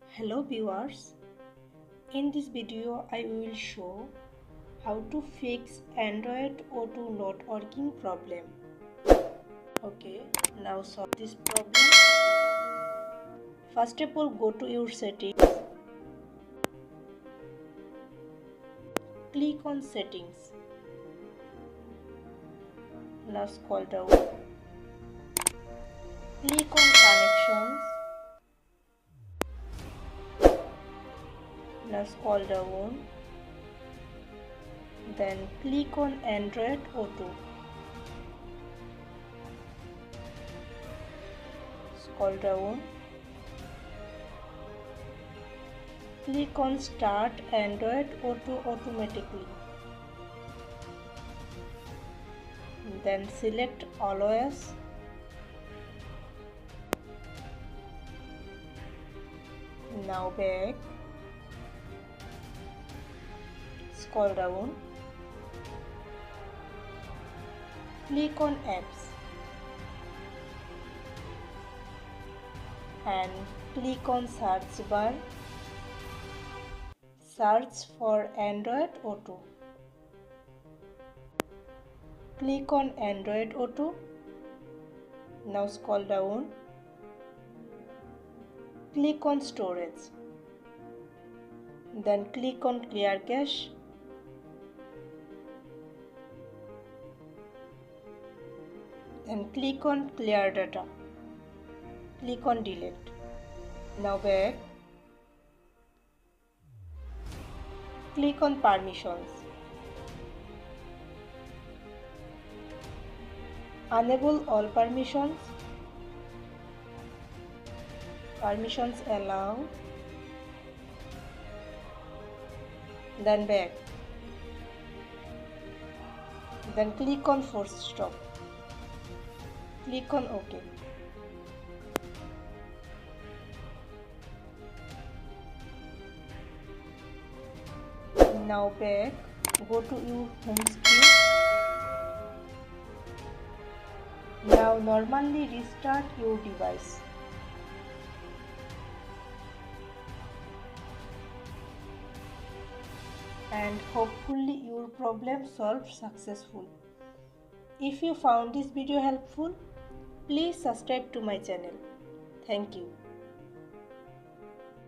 Hello viewers, in this video I will show how to fix Android Auto not working problem. Okay, now solve this problem. First of all, go to your settings, click on settings. Now scroll down, click on connections. Now scroll down, then click on Android Auto. Scroll down, click on Start Android Auto automatically. Then select Always. Now back. Scroll down. Click on Apps. And click on Search bar. Search for Android Auto. Click on Android Auto. Now scroll down. Click on Storage. Then click on Clear Cache. Then click on Clear Data. Click on Delete. Now back. Click on Permissions. Enable all permissions. Permissions allow. Then back. Then click on Force Stop. Click on OK. Now back. Go to your home screen. Now normally restart your device. And hopefully your problem solved successful. If you found this video helpful, please subscribe to my channel. Thank you.